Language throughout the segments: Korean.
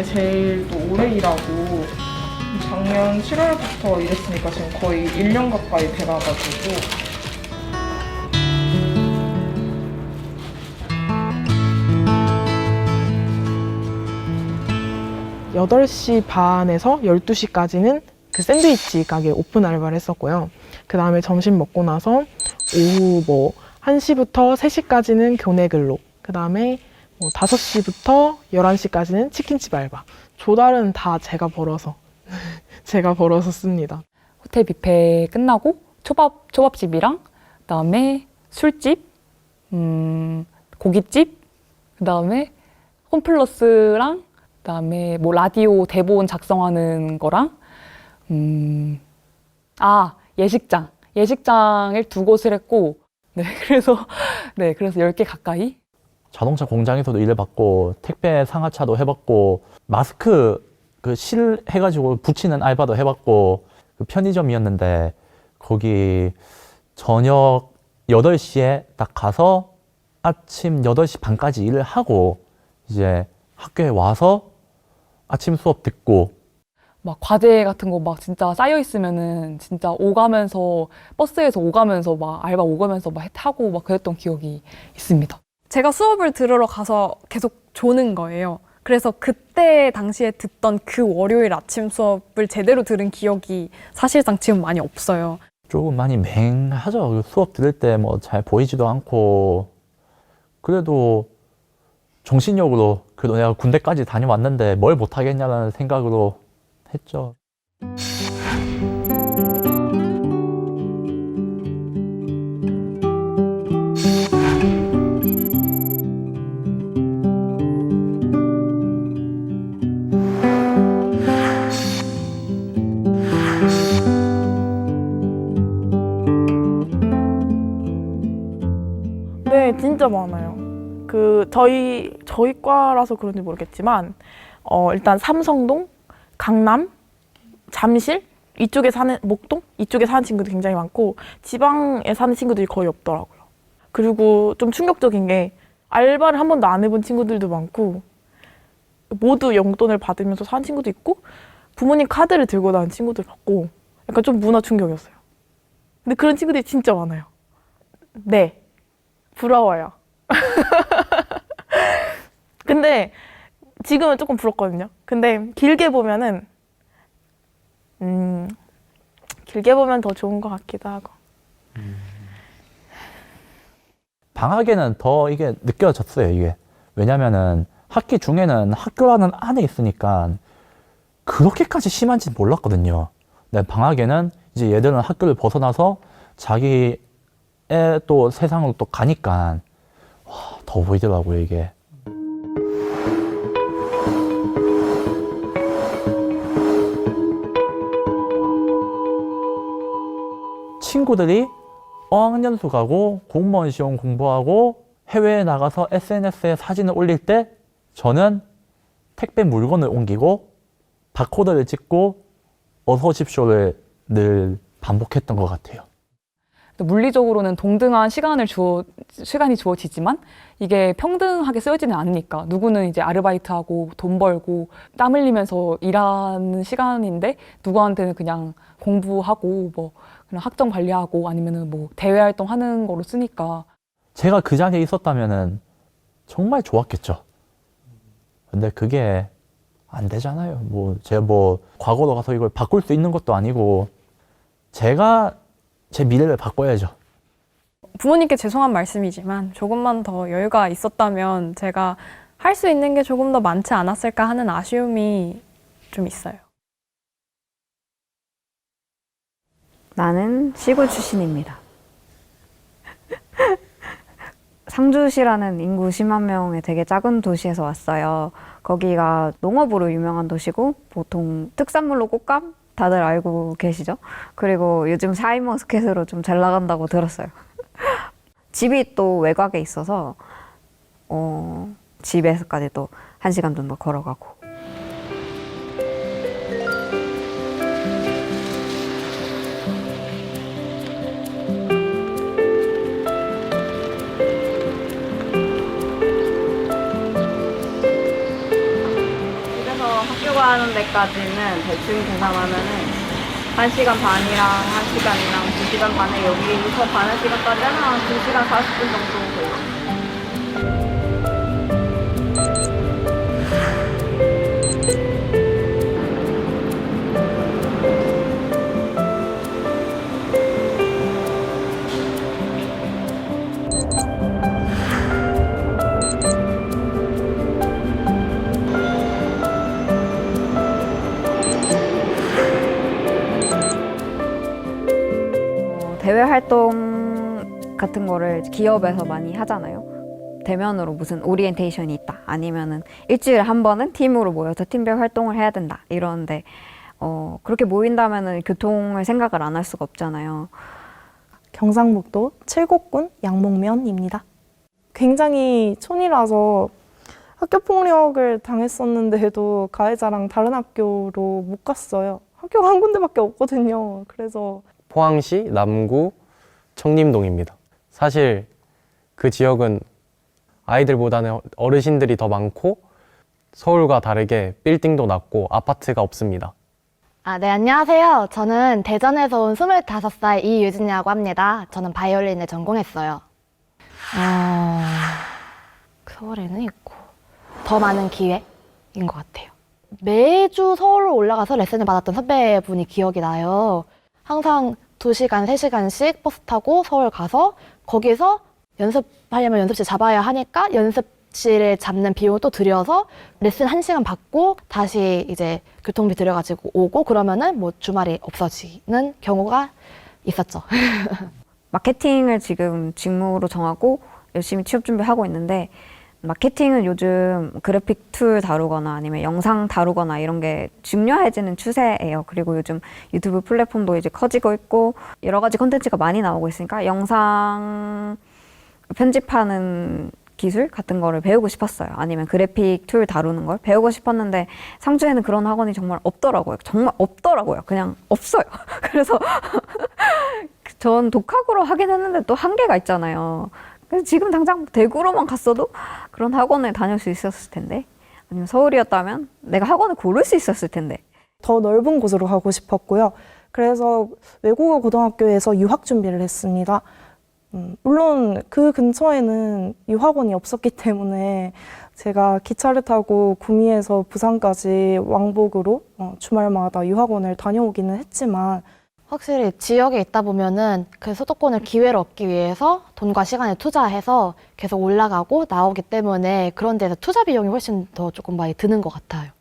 중에 제일 또 오래 일하고 작년 7월부터 일했으니까 지금 거의 1년 가까이 돼가가지고 8시 반에서 12시까지는 그 샌드위치 가게 오픈 알바를 했었고요. 그 다음에 점심 먹고 나서 오후 뭐 1시부터 3시까지는 교내 근로, 그 다음에 뭐 5시부터 11시까지는 치킨집 알바. 조달은 다 제가 벌어서 제가 벌어서 씁니다. 호텔 뷔페 끝나고 초밥집이랑 그다음에 술집, 고깃집, 그다음에 홈플러스랑 그다음에 뭐 라디오 대본 작성하는 거랑 예식장을 2곳을 했고 그래서 10개 가까이. 자동차 공장에서도 일을 받고 택배 상하차도 해봤고 마스크 그 실 해가지고 붙이는 알바도 해봤고 그 편의점이었는데 거기 저녁 8시에 딱 가서 아침 8시 반까지 일을 하고 이제 학교에 와서 아침 수업 듣고 막 과제 같은 거 막 진짜 쌓여 있으면은 진짜 오가면서 버스에서 오가면서 막 알바 오가면서 막 하고 막 그랬던 기억이 있습니다. 제가 수업을 들으러 가서 계속 조는 거예요. 그래서 그때 당시에 듣던 그 월요일 아침 수업을 제대로 들은 기억이 사실상 지금 많이 없어요. 조금 많이 맹하죠. 수업 들을 때 뭐 잘 보이지도 않고 그래도 정신력으로 그래도 내가 군대까지 다녀왔는데 뭘 못하겠냐는 생각으로 했죠. 네, 진짜 많아요. 저희 과라서 그런지 모르겠지만 일단 삼성동, 강남, 잠실 이쪽에 사는 목동 이쪽에 사는 친구들이 굉장히 많고 지방에 사는 친구들이 거의 없더라고요. 그리고 좀 충격적인 게 알바를 한 번도 안 해본 친구들도 많고 모두 용돈을 받으면서 사는 친구도 있고 부모님 카드를 들고 다니는 친구들 같고 약간 좀 문화 충격이었어요. 근데 그런 친구들이 진짜 많아요. 네, 부러워요. 근데 지금은 조금 부럽거든요. 근데 길게 보면은 길게 보면 더 좋은 것 같기도 하고. 방학에는 더 이게 느껴졌어요, 이게. 왜냐면은 학기 중에는 학교라는 안에 있으니까 그렇게까지 심한지는 몰랐거든요. 근데 방학에는 이제 얘들은 학교를 벗어나서 자기의 또 세상으로 또 가니까 와, 더 보이더라고요, 이게. 친구들이 어학연수 가고 공무원 시험 공부하고 해외에 나가서 SNS에 사진을 올릴 때 저는 택배 물건을 옮기고 바코드를 찍고 어서 오십시오를 늘 반복했던 것 같아요. 물리적으로는 동등한 시간이 주어지지만 이게 평등하게 쓰여지는 않으니까 누구는 이제 아르바이트하고 돈 벌고 땀 흘리면서 일하는 시간인데 누구한테는 그냥 공부하고 뭐 그냥 학점 관리하고 아니면은 뭐 대외 활동하는 거로 쓰니까 제가 그 자리에 있었다면은 정말 좋았겠죠. 근데 그게 안 되잖아요. 제가 과거로 가서 이걸 바꿀 수 있는 것도 아니고 제가 제 미래를 바꿔야죠. 부모님께 죄송한 말씀이지만 조금만 더 여유가 있었다면 제가 할 수 있는 게 조금 더 많지 않았을까 하는 아쉬움이 좀 있어요. 나는 시골 출신입니다. 상주시라는 인구 10만 명의 되게 작은 도시에서 왔어요. 거기가 농업으로 유명한 도시고 보통 특산물로 꽃감 다들 알고 계시죠? 그리고 요즘 샤인머스켓으로 좀 잘 나간다고 들었어요. 집이 또 외곽에 있어서 집에서까지 또 1시간 정도 걸어가고. 집에서 가는 데까지는 대충 계산하면은 1시간 반이랑 1시간이랑 2시간 반에 여기서 가는 시간까지는 한 2시간 40분 정도 걸려요. 대외 활동 같은 거를 기업에서 많이 하잖아요. 대면으로 무슨 오리엔테이션이 있다. 아니면은 일주일에 한 번은 팀으로 모여서 팀별 활동을 해야 된다. 이러는데 그렇게 모인다면은 교통을 생각을 안 할 수가 없잖아요. 경상북도 칠곡군 양목면입니다. 굉장히 촌이라서 학교 폭력을 당했었는데도 가해자랑 다른 학교로 못 갔어요. 학교가 한 군데밖에 없거든요. 그래서 포항시 남구 청림동입니다. 사실 그 지역은 아이들보다는 어르신들이 더 많고 서울과 다르게 빌딩도 낮고 아파트가 없습니다. 네, 안녕하세요. 저는 대전에서 온 25살 이유진이라고 합니다. 저는 바이올린을 전공했어요. 서울에는 있고 더 많은 기회인 것 같아요. 매주 서울로 올라가서 레슨을 받았던 선배분이 기억이 나요. 항상 2시간, 3시간씩 버스 타고 서울 가서 거기서 연습하려면 연습실 잡아야 하니까 연습실을 잡는 비용을 또 들여서 레슨 1시간 받고 다시 이제 교통비 들여가지고 오고 그러면은 뭐 주말이 없어지는 경우가 있었죠. 마케팅을 지금 직무로 정하고 열심히 취업 준비하고 있는데 마케팅은 요즘 그래픽 툴 다루거나 아니면 영상 다루거나 이런 게 중요해지는 추세예요. 그리고 요즘 유튜브 플랫폼도 이제 커지고 있고 여러 가지 콘텐츠가 많이 나오고 있으니까 영상 편집하는 기술 같은 거를 배우고 싶었어요. 아니면 그래픽 툴 다루는 걸 배우고 싶었는데 상주에는 그런 학원이 정말 없더라고요. 정말 없더라고요. 그냥 없어요. 그래서 전 독학으로 하긴 했는데 또 한계가 있잖아요. 그래서 지금 당장 대구로만 갔어도 그런 학원을 다닐 수 있었을 텐데 아니면 서울이었다면 내가 학원을 고를 수 있었을 텐데 더 넓은 곳으로 가고 싶었고요. 그래서 외국어 고등학교에서 유학 준비를 했습니다. 물론 그 근처에는 유학원이 없었기 때문에 제가 기차를 타고 구미에서 부산까지 왕복으로 주말마다 유학원을 다녀오기는 했지만 확실히 지역에 있다 보면은 그 수도권을 기회를 얻기 위해서 돈과 시간을 투자해서 계속 올라가고 나오기 때문에 그런 데서 투자 비용이 훨씬 더 조금 많이 드는 것 같아요.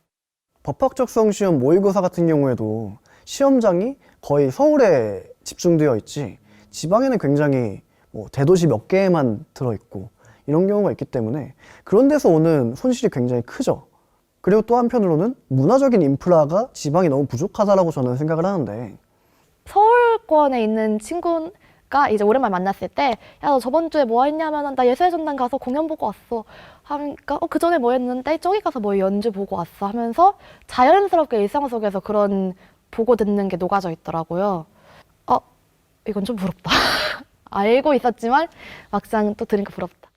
법학적성 시험 모의고사 같은 경우에도 시험장이 거의 서울에 집중되어 있지 지방에는 굉장히 대도시 몇 개에만 들어있고 이런 경우가 있기 때문에 그런 데서 오는 손실이 굉장히 크죠. 그리고 또 한편으로는 문화적인 인프라가 지방이 너무 부족하다라고 저는 생각을 하는데 서울권에 있는 친구가 이제 오랜만에 만났을 때, 야, 너 저번 주에 뭐 했냐면, 나 예술의 전당 가서 공연 보고 왔어. 하니까, 그 전에 뭐 했는데, 저기 가서 뭐 연주 보고 왔어. 하면서 자연스럽게 일상 속에서 그런 보고 듣는 게 녹아져 있더라고요. 이건 좀 부럽다. 알고 있었지만, 막상 또 들으니까 부럽다.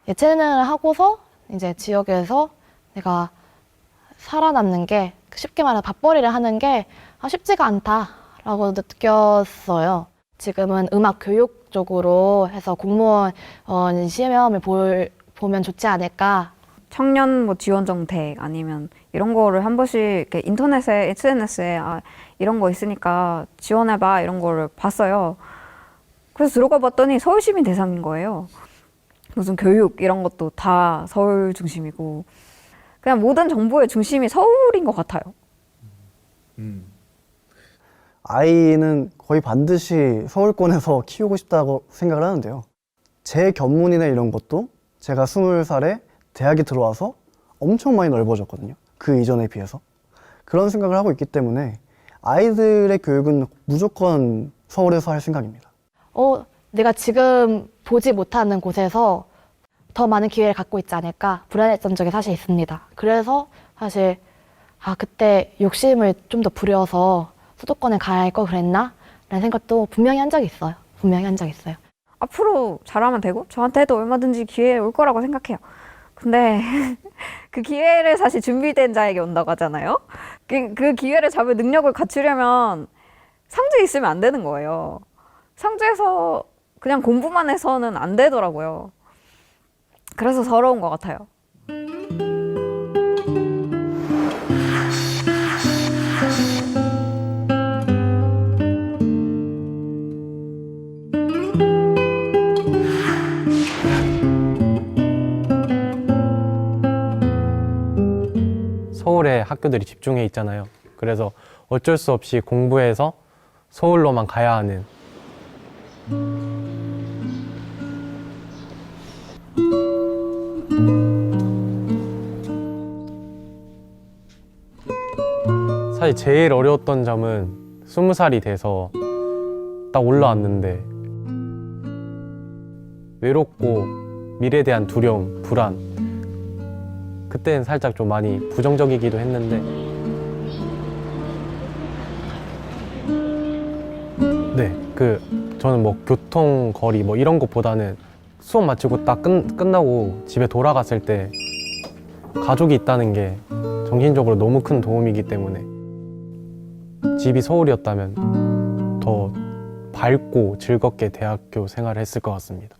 예체능을 하고서 이제 지역에서 내가 살아남는 게 쉽게 말해 밥벌이를 하는 게 쉽지가 않다라고 느꼈어요. 지금은 음악 교육 쪽으로 해서 공무원 시험을 보면 좋지 않을까. 청년 지원 정책 아니면 이런 거를 한 번씩 이렇게 인터넷에 SNS에 이런 거 있으니까 지원해봐 이런 거를 봤어요. 그래서 들어가 봤더니 서울시민 대상인 거예요. 무슨 교육 이런 것도 다 서울 중심이고 그냥 모든 정보의 중심이 서울인 것 같아요. 아이는 거의 반드시 서울권에서 키우고 싶다고 생각을 하는데요. 제 견문이나 이런 것도 제가 20살에 대학에 들어와서 엄청 많이 넓어졌거든요. 그 이전에 비해서. 그런 생각을 하고 있기 때문에 아이들의 교육은 무조건 서울에서 할 생각입니다. 내가 지금 보지 못하는 곳에서 더 많은 기회를 갖고 있지 않을까 불안했던 적이 사실 있습니다. 그래서 사실 그때 욕심을 좀 더 부려서 수도권에 가야 할 걸 그랬나 라는 생각도 분명히 한 적이 있어요. 분명히 한 적이 있어요. 앞으로 잘하면 되고 저한테도 얼마든지 기회 올 거라고 생각해요. 근데 그 기회를 사실 준비된 자에게 온다고 하잖아요. 그 기회를 잡을 능력을 갖추려면 상주에 있으면 안 되는 거예요. 상주에서 그냥 공부만 해서는 안 되더라고요. 그래서 서러운 것 같아요. 서울에 학교들이 집중해 있잖아요. 그래서 어쩔 수 없이 공부해서 서울로만 가야 하는 사실 제일 어려웠던 점은 20살이 돼서 딱 올라왔는데 외롭고 미래에 대한 두려움, 불안 그때는 살짝 좀 많이 부정적이기도 했는데 저는 뭐 교통, 거리 뭐 이런 것보다는 수업 마치고 딱 끝나고 집에 돌아갔을 때 가족이 있다는 게 정신적으로 너무 큰 도움이기 때문에 집이 서울이었다면 더 밝고 즐겁게 대학교 생활을 했을 것 같습니다.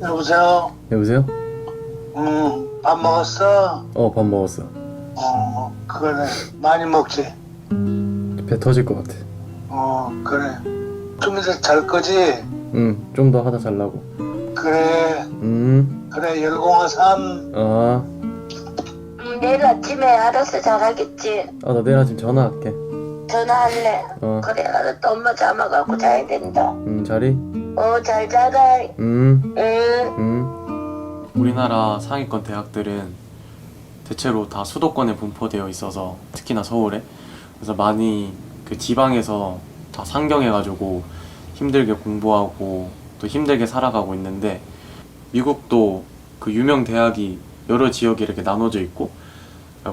여보세요? 여보세요? 밥 먹었어? 밥 먹었어. 그래. 많이 먹지? 배 터질 것 같아. 그래. 좀 이따 잘 거지? 좀 더 하다 잘라고. 그래. 그래, 열공화 3. 내일 아침에 알아서 잘하겠지. 나 내일 아침 전화할게. 전화할래. 그래, 알았다. 엄마 잠아갖고 자야 된다. 자리? 잘 자라. 우리나라 상위권 대학들은 대체로 다 수도권에 분포되어 있어서 특히나 서울에 그래서 많이 그 지방에서 다 상경해가지고 힘들게 공부하고 또 힘들게 살아가고 있는데 미국도 그 유명 대학이 여러 지역에 이렇게 나눠져 있고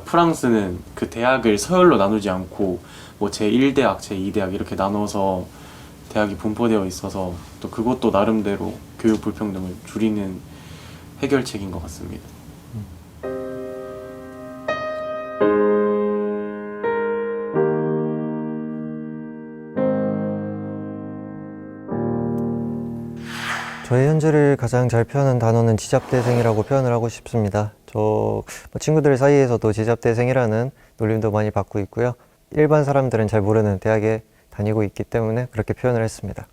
프랑스는 그 대학을 서열로 나누지 않고 뭐 제1대학, 제2대학 이렇게 나눠서 대학이 분포되어 있어서 또 그것도 나름대로 교육 불평등을 줄이는 해결책인 것 같습니다. 저의 현재를 가장 잘 표현한 단어는 지잡대생이라고 표현을 하고 싶습니다. 친구들 사이에서도 지잡대생이라는 놀림도 많이 받고 있고요. 일반 사람들은 잘 모르는 대학에 다니고 있기 때문에 그렇게 표현을 했습니다.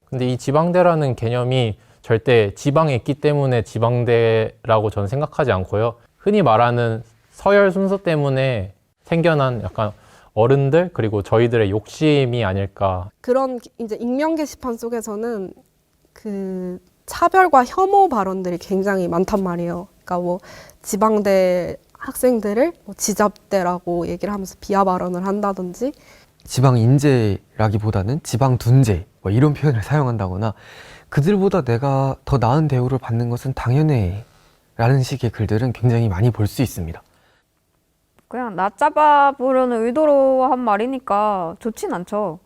근데 이 지방대라는 개념이 절대 지방에 있기 때문에 지방대라고 저는 생각하지 않고요. 흔히 말하는 서열 순서 때문에 생겨난 약간 어른들 그리고 저희들의 욕심이 아닐까. 그런 이제 익명 게시판 속에서는 그 차별과 혐오 발언들이 굉장히 많단 말이에요. 그러니까 뭐 지방대 학생들을 뭐 지잡대라고 얘기를 하면서 비하 발언을 한다든지 지방 인재라기보다는 지방 둔재 뭐 이런 표현을 사용한다거나 그들보다 내가 더 나은 대우를 받는 것은 당연해 라는 식의 글들은 굉장히 많이 볼 수 있습니다. 그냥 나 잡아 보려는 의도로 한 말이니까 좋진 않죠.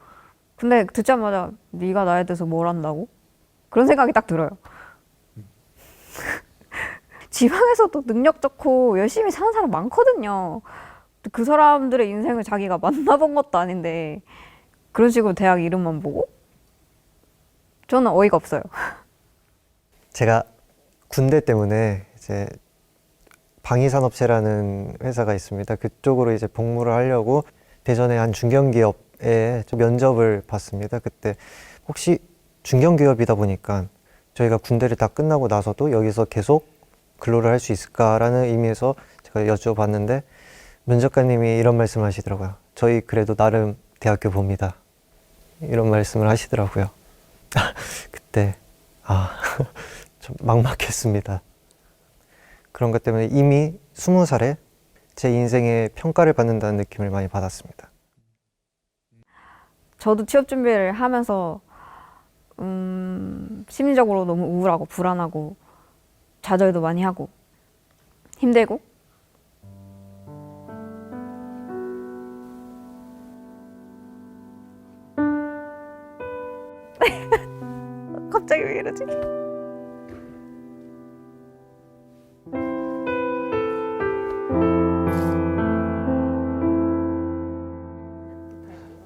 근데 듣자마자 네가 나에 대해서 뭘 안다고? 그런 생각이 딱 들어요. 지방에서도 능력 좋고 열심히 사는 사람 많거든요. 그 사람들의 인생을 자기가 만나본 것도 아닌데 그런 식으로 대학 이름만 보고? 저는 어이가 없어요. 제가 군대 때문에 이제 방위산업체라는 회사가 있습니다. 그쪽으로 이제 복무를 하려고 대전의 한 중견기업에 좀 면접을 봤습니다. 그때 혹시 중견기업이다 보니까 저희가 군대를 다 끝나고 나서도 여기서 계속 근로를 할 수 있을까라는 의미에서 제가 여쭤봤는데 면접관님이 이런 말씀을 하시더라고요. 저희 그래도 나름 대학교 봅니다. 이런 말씀을 하시더라고요. 그때 좀 막막했습니다. 그런 것 때문에 이미 20살에 제 인생의 평가를 받는다는 느낌을 많이 받았습니다. 저도 취업 준비를 하면서 심리적으로 너무 우울하고 불안하고 좌절도 많이 하고 힘들고 갑자기 왜 이러지?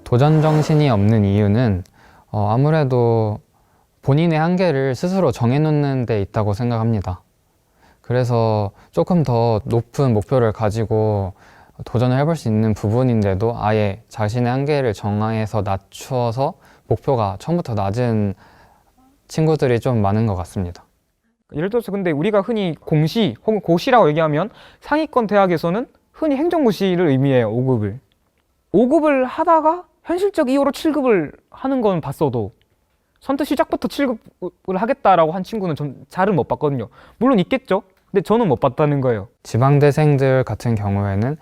도전 정신이 없는 이유는 아무래도 본인의 한계를 스스로 정해놓는 데 있다고 생각합니다. 그래서 조금 더 높은 목표를 가지고 도전을 해볼 수 있는 부분인데도 아예 자신의 한계를 정해서 낮추어서 목표가 처음부터 낮은 친구들이 좀 많은 것 같습니다. 예를 들어서 근데 우리가 흔히 공시 혹은 고시라고 얘기하면 상위권 대학에서는 흔히 행정고시를 의미해요. 5급을. 5급을 하다가 현실적 이유로 7급을 하는 건 봤어도 선뜻 시작부터 7급을 하겠다라고 한 친구는 전 잘은 못 봤거든요. 물론 있겠죠. 근데 저는 못 봤다는 거예요. 지방대생들 같은 경우에는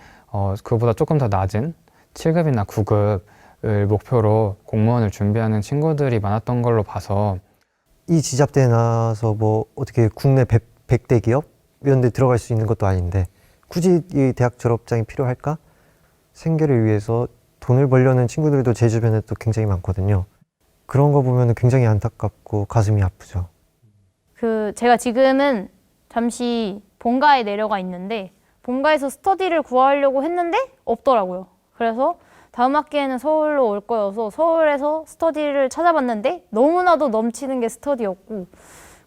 그보다 조금 더 낮은 7급이나 9급을 목표로 공무원을 준비하는 친구들이 많았던 걸로 봐서 이 지잡대에 나와서 뭐 어떻게 국내 100대 기업 이런 데 들어갈 수 있는 것도 아닌데 굳이 이 대학 졸업장이 필요할까? 생계를 위해서 돈을 벌려는 친구들도 제 주변에 또 굉장히 많거든요. 그런 거 보면 굉장히 안타깝고 가슴이 아프죠. 제가 지금은 잠시 본가에 내려가 있는데 본가에서 스터디를 구하려고 했는데 없더라고요. 그래서 다음 학기에는 서울로 올 거여서 서울에서 스터디를 찾아봤는데 너무나도 넘치는 게 스터디였고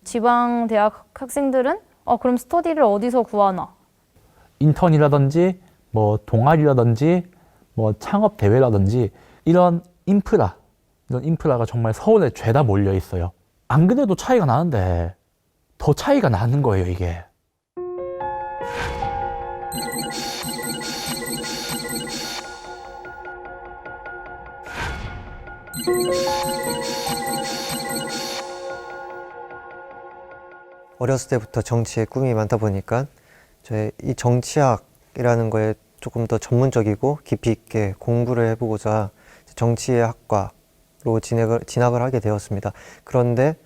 지방 대학 학생들은 그럼 스터디를 어디서 구하나? 인턴이라든지 뭐 동아리라든지 뭐 창업 대회라든지 이런 인프라가 정말 서울에 죄다 몰려 있어요. 안 그래도 차이가 나는데 더 차이가 나는 거예요, 이게. 어렸을 때부터 정치에 꿈이 많다 보니까 저의 이 정치학이라는 거에 조금 더 전문적이고 깊이 있게 공부를 해보고자 정치의 학과로 진학을 하게 되었습니다. 그런데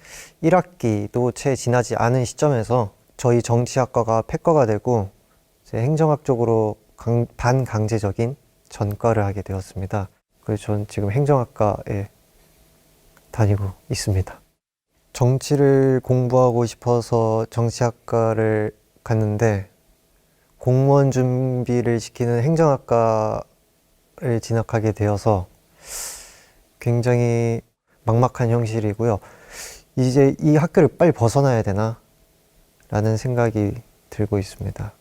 1학기도 채 지나지 않은 시점에서 저희 정치학과가 폐과가 되고 행정학 쪽으로 반강제적인 전과를 하게 되었습니다. 그래서 저는 지금 행정학과에 다니고 있습니다. 정치를 공부하고 싶어서 정치학과를 갔는데 공무원 준비를 시키는 행정학과를 진학하게 되어서 굉장히 막막한 현실이고요. 이제 이 학교를 빨리 벗어나야 되나? 라는 생각이 들고 있습니다.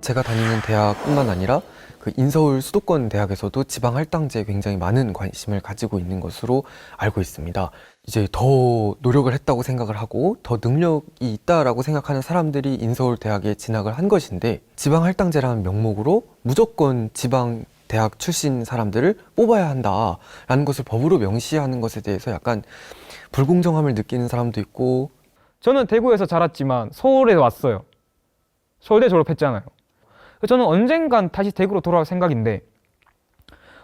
제가 다니는 대학뿐만 아니라 그 인서울 수도권 대학에서도 지방 할당제에 굉장히 많은 관심을 가지고 있는 것으로 알고 있습니다. 이제 더 노력을 했다고 생각을 하고 더 능력이 있다라고 생각하는 사람들이 인서울 대학에 진학을 한 것인데 지방 할당제라는 명목으로 무조건 지방 대학 출신 사람들을 뽑아야 한다라는 것을 법으로 명시하는 것에 대해서 약간 불공정함을 느끼는 사람도 있고. 저는 대구에서 자랐지만 서울에 왔어요. 서울대 졸업했잖아요. 저는 언젠간 다시 대구로 돌아올 생각인데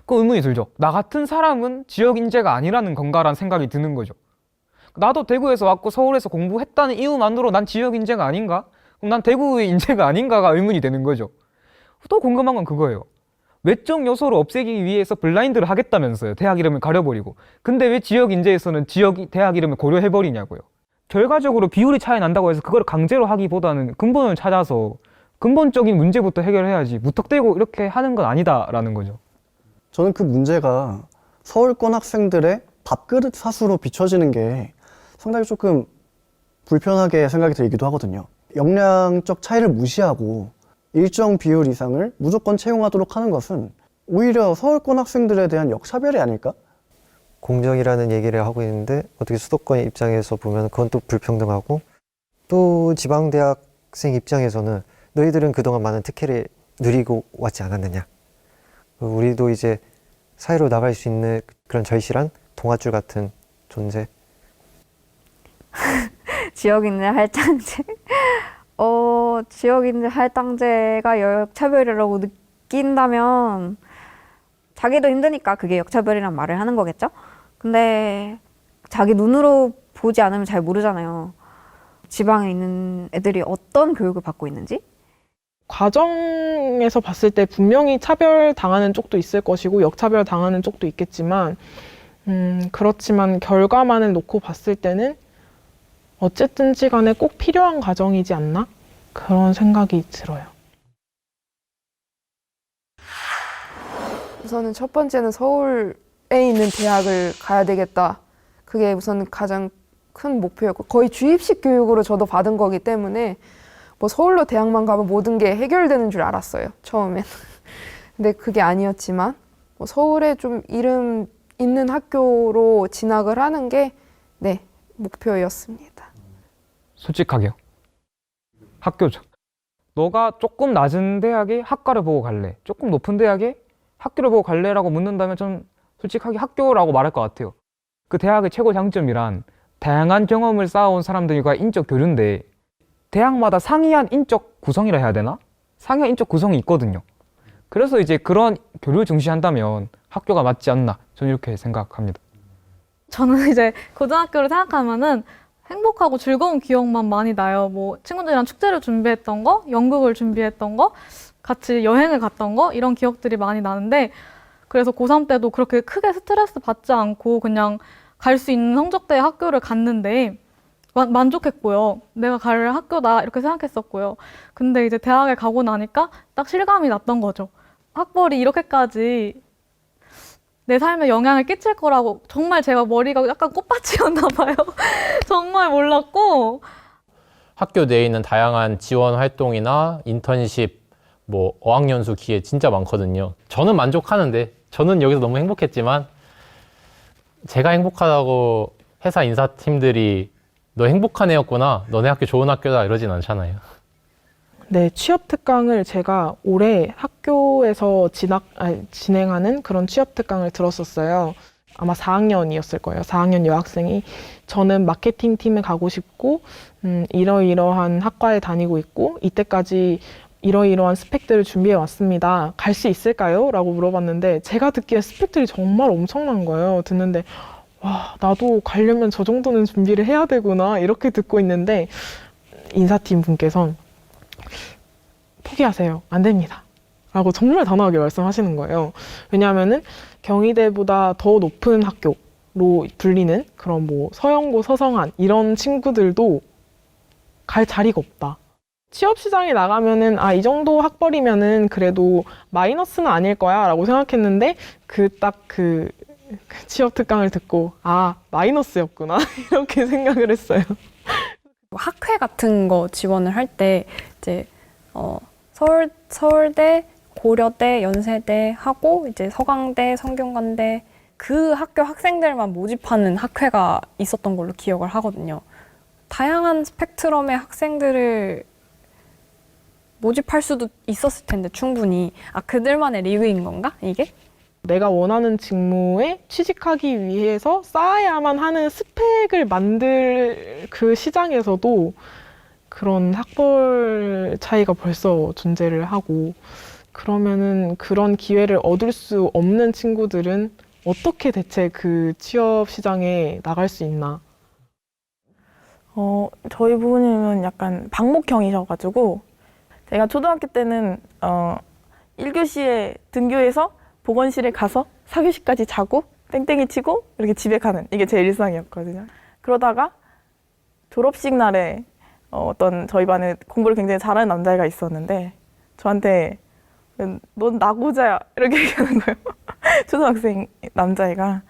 그 의문이 들죠. 나 같은 사람은 지역 인재가 아니라는 건가라는 생각이 드는 거죠. 나도 대구에서 왔고 서울에서 공부했다는 이유만으로 난 지역 인재가 아닌가? 그럼 난 대구의 인재가 아닌가가 의문이 되는 거죠. 또 궁금한 건 그거예요. 외적 요소를 없애기 위해서 블라인드를 하겠다면서요. 대학 이름을 가려버리고. 근데 왜 지역 인재에서는 대학 이름을 고려해버리냐고요. 결과적으로 비율이 차이 난다고 해서 그걸 강제로 하기보다는 근본을 찾아서 근본적인 문제부터 해결해야지 무턱대고 이렇게 하는 건 아니다라는 거죠. 저는 그 문제가 서울권 학생들의 밥그릇 사수로 비춰지는 게 상당히 조금 불편하게 생각이 들기도 하거든요. 역량적 차이를 무시하고 일정 비율 이상을 무조건 채용하도록 하는 것은 오히려 서울권 학생들에 대한 역차별이 아닐까? 공정이라는 얘기를 하고 있는데 어떻게 수도권 입장에서 보면 그건 또 불평등하고 또 지방대학생 입장에서는 너희들은 그동안 많은 특혜를 누리고 왔지 않았느냐. 우리도 이제 사회로 나갈 수 있는 그런 절실한 동아줄 같은 존재. 지역인재 할당제. 지역인재 할당제가 역차별이라고 느낀다면 자기도 힘드니까 그게 역차별이란 말을 하는 거겠죠? 근데 자기 눈으로 보지 않으면 잘 모르잖아요. 지방에 있는 애들이 어떤 교육을 받고 있는지? 과정에서 봤을 때 분명히 차별 당하는 쪽도 있을 것이고 역차별 당하는 쪽도 있겠지만 그렇지만 결과만을 놓고 봤을 때는 어쨌든지 간에 꼭 필요한 과정이지 않나? 그런 생각이 들어요. 우선은 첫 번째는 서울에 있는 대학을 가야 되겠다. 그게 우선 가장 큰 목표였고 거의 주입식 교육으로 저도 받은 거기 때문에 뭐 서울로 대학만 가면 모든 게 해결되는 줄 알았어요. 처음엔. 근데 그게 아니었지만 뭐 서울에 좀 이름 있는 학교로 진학을 하는 게 네, 목표였습니다. 솔직하게요. 학교죠. 너가 조금 낮은 대학에 학과를 보고 갈래? 조금 높은 대학에 학교를 보고 갈래라고 묻는다면 좀 솔직하게 학교라고 말할 것 같아요. 그 대학의 최고 장점이란 다양한 경험을 쌓아온 사람들과 인적 교류인데 대학마다 상이한 인적 구성이라 해야 되나? 상이한 인적 구성이 있거든요. 그래서 이제 그런 교류를 중시한다면 학교가 맞지 않나 저는 이렇게 생각합니다. 저는 이제 고등학교를 생각하면은 행복하고 즐거운 기억만 많이 나요. 뭐 친구들이랑 축제를 준비했던 거, 연극을 준비했던 거, 같이 여행을 갔던 거 이런 기억들이 많이 나는데 그래서 고3 때도 그렇게 크게 스트레스 받지 않고 그냥 갈 수 있는 성적대의 학교를 갔는데 만족했고요. 내가 갈 학교다 이렇게 생각했었고요. 근데 이제 대학에 가고 나니까 딱 실감이 났던 거죠. 학벌이 이렇게까지 내 삶에 영향을 끼칠 거라고 정말 제가 머리가 약간 꽃밭이었나 봐요. 정말 몰랐고 학교 내에 있는 다양한 지원 활동이나 인턴십, 뭐 어학연수 기회 진짜 많거든요. 저는 만족하는데 저는 여기서 너무 행복했지만 제가 행복하다고 회사 인사팀들이 너 행복한 애였구나, 너네 학교 좋은 학교다 이러진 않잖아요. 네, 취업 특강을 제가 올해 학교에서 진행하는 그런 취업 특강을 들었었어요. 아마 4학년이었을 거예요. 4학년 여학생이 저는 마케팅 팀에 가고 싶고 이러이러한 학과에 다니고 있고 이때까지 이러이러한 스펙들을 준비해 왔습니다. 갈 수 있을까요? 라고 물어봤는데 제가 듣기에 스펙들이 정말 엄청난 거예요. 듣는데 와, 나도 가려면 저 정도는 준비를 해야 되구나 이렇게 듣고 있는데 인사팀 분께서 포기하세요. 안 됩니다. 라고 정말 단호하게 말씀하시는 거예요. 왜냐하면은 경희대보다 더 높은 학교로 불리는 그런 뭐 서영고, 서성한 이런 친구들도 갈 자리가 없다. 취업 시장에 나가면은 이 정도 학벌이면은 그래도 마이너스는 아닐 거야 라고 생각했는데 그 취업 특강을 듣고 마이너스였구나 이렇게 생각을 했어요. 학회 같은 거 지원을 할 때 이제 서울대, 고려대, 연세대 하고 이제 서강대, 성균관대 그 학교 학생들만 모집하는 학회가 있었던 걸로 기억을 하거든요. 다양한 스펙트럼의 학생들을 모집할 수도 있었을 텐데 충분히 그들만의 리그인 건가 이게? 내가 원하는 직무에 취직하기 위해서 쌓아야만 하는 스펙을 만들 그 시장에서도 그런 학벌 차이가 벌써 존재를 하고 그러면은 그런 기회를 얻을 수 없는 친구들은 어떻게 대체 그 취업 시장에 나갈 수 있나? 저희 부모님은 약간 방목형이셔가지고 제가 초등학교 때는 1교시에 등교해서 보건실에 가서 4교시까지 자고 땡땡이 치고 이렇게 집에 가는 이게 제 일상이었거든요. 그러다가 졸업식 날에 어떤 저희 반에 공부를 굉장히 잘하는 남자애가 있었는데 저한테 넌 나고자야 이렇게 얘기하는 거예요. 초등학생 남자애가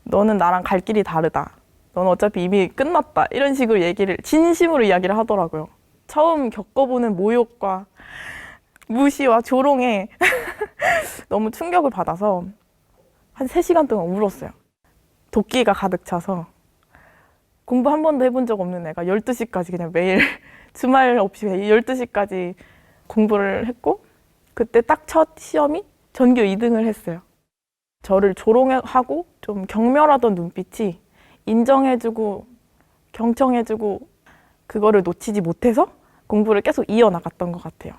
너는 나랑 갈 길이 다르다. 너는 어차피 이미 끝났다. 이런 식으로 진심으로 이야기를 하더라고요. 처음 겪어보는 모욕과 무시와 조롱에 너무 충격을 받아서 한 3시간 동안 울었어요. 도끼가 가득 차서 공부 한 번도 해본 적 없는 애가 12시까지 그냥 매일 주말 없이 12시까지 공부를 했고 그때 딱 첫 시험이 전교 2등을 했어요. 저를 조롱하고 좀 경멸하던 눈빛이 인정해주고 경청해주고 그거를 놓치지 못해서 공부를 계속 이어나갔던 것 같아요.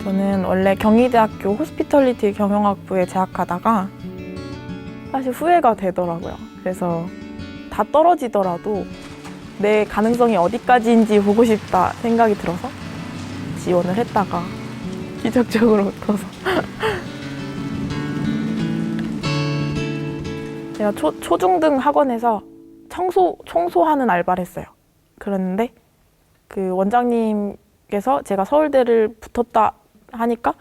저는 원래 경희대학교 호스피털리티 경영학부에 재학하다가 사실 후회가 되더라고요. 그래서 다 떨어지더라도 내 가능성이 어디까지인지 보고 싶다 생각이 들어서 지원을 했다가 기적적으로 붙어서 제가 초중등 학원에서 청소하는 알바를 했어요. 그랬는데 그 원장님께서 제가 서울대를 붙었다 하니까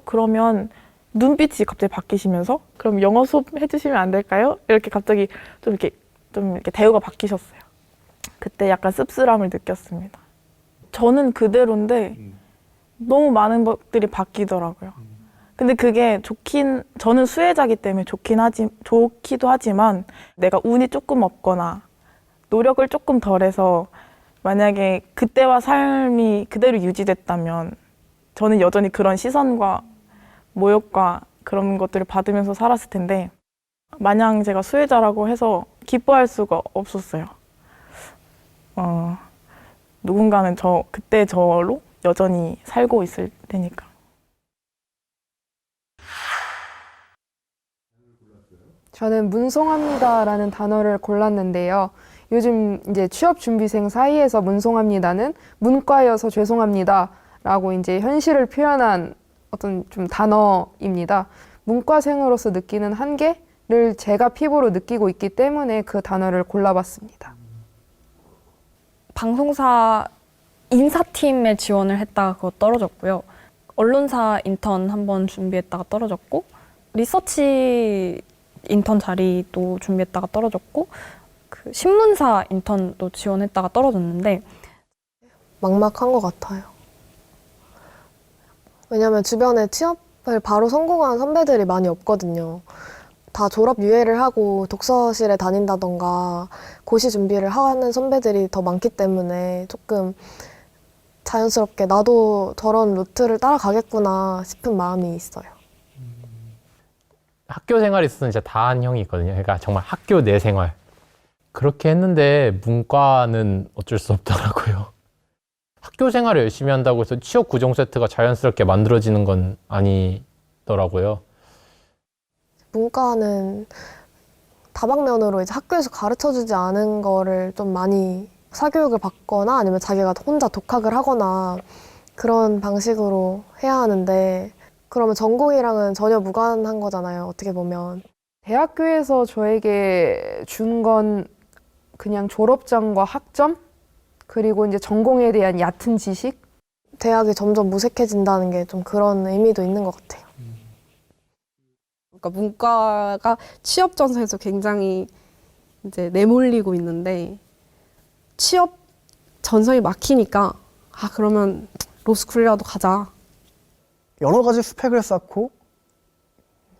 그러면 눈빛이 갑자기 바뀌시면서 그럼 영어 수업 해주시면 안 될까요? 이렇게 갑자기 좀 이렇게 대우가 바뀌셨어요. 그때 약간 씁쓸함을 느꼈습니다. 저는 그대로인데 너무 많은 것들이 바뀌더라고요. 근데 그게 저는 수혜자이기 때문에 좋기도 하지만 내가 운이 조금 없거나 노력을 조금 덜해서 만약에 그때와 삶이 그대로 유지됐다면 저는 여전히 그런 시선과 모욕과 그런 것들을 받으면서 살았을 텐데 마냥 제가 수혜자라고 해서 기뻐할 수가 없었어요. 누군가는 그때 저로 여전히 살고 있을 테니까. 저는 문송합니다라는 단어를 골랐는데요. 요즘 이제 취업 준비생 사이에서 문송합니다는 문과여서 죄송합니다라고 이제 현실을 표현한 어떤 좀 단어입니다. 문과생으로서 느끼는 한계를 제가 피부로 느끼고 있기 때문에 그 단어를 골라봤습니다. 방송사 인사팀에 지원을 했다가 그거 떨어졌고요. 언론사 인턴 한번 준비했다가 떨어졌고 리서치 인턴 자리도 준비했다가 떨어졌고 그 신문사 인턴도 지원했다가 떨어졌는데 막막한 것 같아요. 왜냐면 주변에 취업을 바로 성공한 선배들이 많이 없거든요. 다 졸업 유예를 하고 독서실에 다닌다던가 고시 준비를 하는 선배들이 더 많기 때문에 조금 자연스럽게 나도 저런 루트를 따라가겠구나 싶은 마음이 있어요. 학교 생활에 있어서는 진짜 다 한 형이 있거든요. 그러니까 정말 학교 내 생활. 그렇게 했는데 문과는 어쩔 수 없더라고요. 학교 생활을 열심히 한다고 해서 취업 구정 세트가 자연스럽게 만들어지는 건 아니더라고요. 문과는 다방면으로 이제 학교에서 가르쳐주지 않은 거를 좀 많이 사교육을 받거나 아니면 자기가 혼자 독학을 하거나 그런 방식으로 해야 하는데 그러면 전공이랑은 전혀 무관한 거잖아요. 어떻게 보면. 대학교에서 저에게 준 건 그냥 졸업장과 학점 그리고 이제 전공에 대한 얕은 지식. 대학이 점점 무색해진다는 게 좀 그런 의미도 있는 것 같아요. 그러니까 문과가 취업 전선에서 굉장히 이제 내몰리고 있는데 취업 전선이 막히니까 그러면 로스쿨이라도 가자. 여러 가지 스펙을 쌓고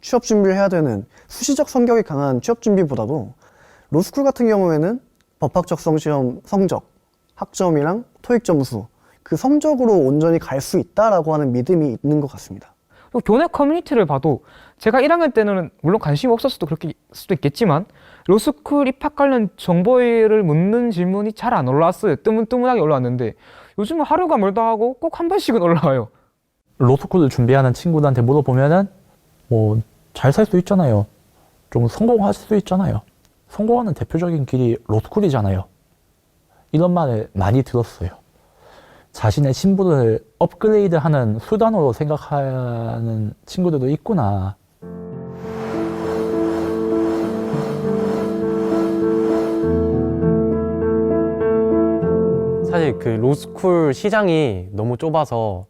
취업 준비를 해야 되는 수시적 성격이 강한 취업 준비보다도 로스쿨 같은 경우에는 법학적 성시험 성적, 학점이랑 토익 점수 그 성적으로 온전히 갈 수 있다라고 하는 믿음이 있는 것 같습니다. 또 교내 커뮤니티를 봐도 제가 1학년 때는 물론 관심이 없었을 수도 있겠지만 로스쿨 입학 관련 정보를 묻는 질문이 잘 안 올라왔어요. 뜨문뜨문하게 올라왔는데 요즘은 하루가 멀다 하고 꼭 한 번씩은 올라와요. 로스쿨 준비하는 친구들한테 물어보면은 뭐 잘 살 수 있잖아요. 좀 성공할 수 있잖아요. 성공하는 대표적인 길이 로스쿨이잖아요. 이런 말을 많이 들었어요. 자신의 신분을 업그레이드하는 수단으로 생각하는 친구들도 있구나. 사실 그 로스쿨 시장이 너무 좁아서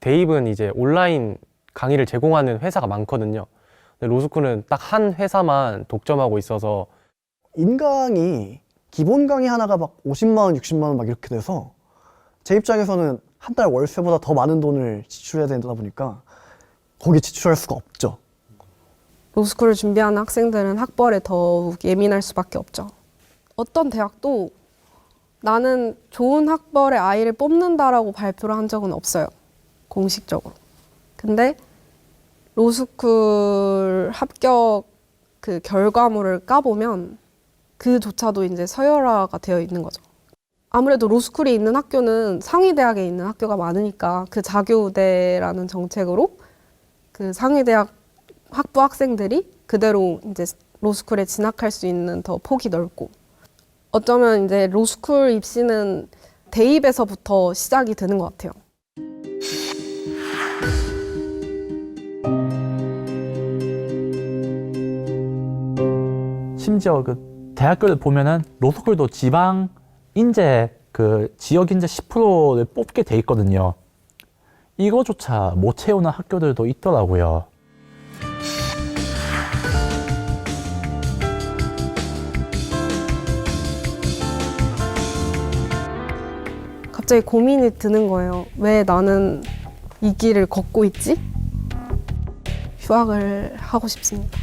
대입은 이제 온라인 강의를 제공하는 회사가 많거든요. 근데 로스쿨은 딱 한 회사만 독점하고 있어서 인강이 기본 강의 하나가 막 50만 원, 60만 원 막 이렇게 돼서 제 입장에서는 한 달 월세보다 더 많은 돈을 지출해야 되다 보니까 거기 지출할 수가 없죠. 로스쿨을 준비하는 학생들은 학벌에 더욱 예민할 수밖에 없죠. 어떤 대학도 나는 좋은 학벌의 아이를 뽑는다라고 발표를 한 적은 없어요. 공식적으로. 근데 로스쿨 합격 그 결과물을 까보면 그조차도 이제 서열화가 되어 있는 거죠. 아무래도 로스쿨이 있는 학교는 상위대학에 있는 학교가 많으니까 그 자교우대라는 정책으로 그 상위대학 학부 학생들이 그대로 이제 로스쿨에 진학할 수 있는 더 폭이 넓고, 어쩌면 이제 로스쿨 입시는 대입에서부터 시작이 되는 것 같아요. 심지어 그 대학교를 보면은 로스쿨도 지방 인재 그 지역 인재 10%를 뽑게 돼 있거든요. 이거조차 못 채우는 학교들도 있더라고요. 갑자기 고민이 드는 거예요. 왜 나는 이 길을 걷고 있지? 휴학을 하고 싶습니다.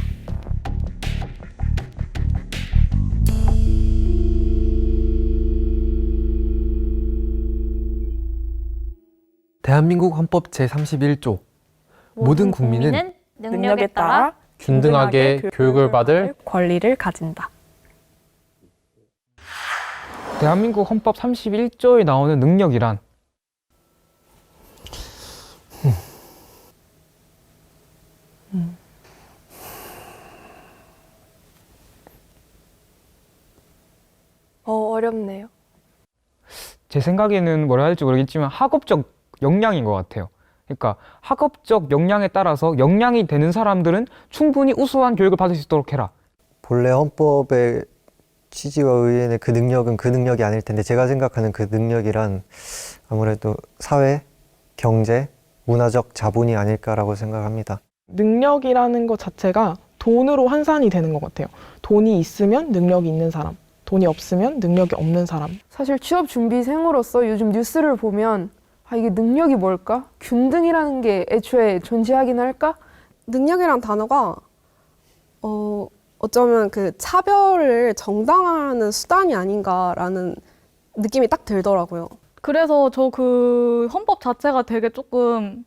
대한민국 헌법 제31조 모든 국민은 능력에 따라 균등하게 교육을 받을 권리를 가진다. 대한민국 헌법 31조에 나오는 능력이란 어렵네요. 제 생각에는 뭐라 할지 모르겠지만 학업적 역량인 것 같아요. 그러니까 학업적 역량에 따라서 역량이 되는 사람들은 충분히 우수한 교육을 받을 수 있도록 해라. 본래 헌법의 취지와 의회는 그 능력은 그 능력이 아닐 텐데, 제가 생각하는 그 능력이란 아무래도 사회, 경제, 문화적 자본이 아닐까라고 생각합니다. 능력이라는 것 자체가 돈으로 환산이 되는 것 같아요. 돈이 있으면 능력이 있는 사람, 돈이 없으면 능력이 없는 사람. 사실 취업 준비생으로서 요즘 뉴스를 보면 이게 능력이 뭘까? 균등이라는 게 애초에 존재하긴 할까? 능력이란 단어가 어쩌면 그 차별을 정당화하는 수단이 아닌가라는 느낌이 딱 들더라고요. 그래서 저 그 헌법 자체가 되게 조금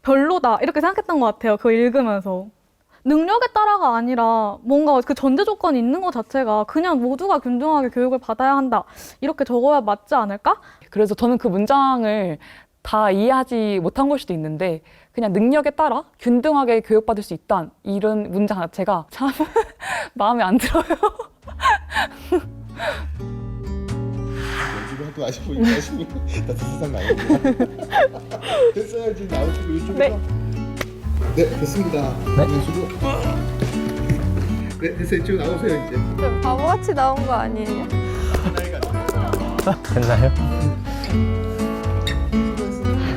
별로다 이렇게 생각했던 것 같아요. 그거 읽으면서. 능력에 따라가 아니라 뭔가 그 전제 조건이 있는 것 자체가 그냥 모두가 균등하게 교육을 받아야 한다 이렇게 적어야 맞지 않을까? 그래서 저는 그 문장을 다 이해하지 못한 걸 수도 있는데, 그냥 능력에 따라 균등하게 교육받을 수 있다, 이런 문장 자체가 참 마음에 안 들어요. 또 아시고 나 세상 나오구나. 됐어요. 지금 나오시고 이쪽에서. 네, 됐습니다. 네. 수고. 네, 됐어요. 이쪽 나오세요 이제. 바보같이 나온 거 아니에요? 됐나요?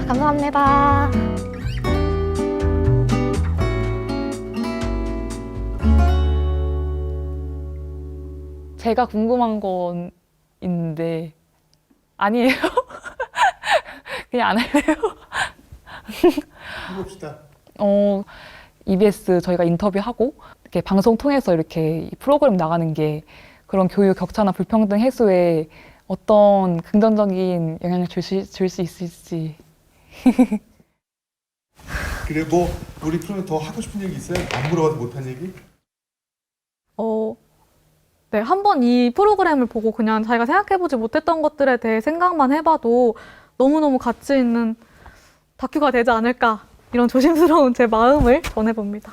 감사합니다. 제가 궁금한 건 있는데 아니에요. 그냥 안 할래요. 해봅시다. EBS 저희가 인터뷰하고 이렇게 방송 통해서 이렇게 프로그램 나가는 게 그런 교육 격차나 불평등 해소에 어떤 긍정적인 영향을 줄 수 있을지. 그래 뭐 우리 프로는 더 하고 싶은 얘기 있어요? 안 물어봐도 못한 얘기? 네, 한번 이 프로그램을 보고 그냥 자기가 생각해보지 못했던 것들에 대해 생각만 해봐도 너무너무 가치 있는 다큐가 되지 않을까, 이런 조심스러운 제 마음을 전해봅니다.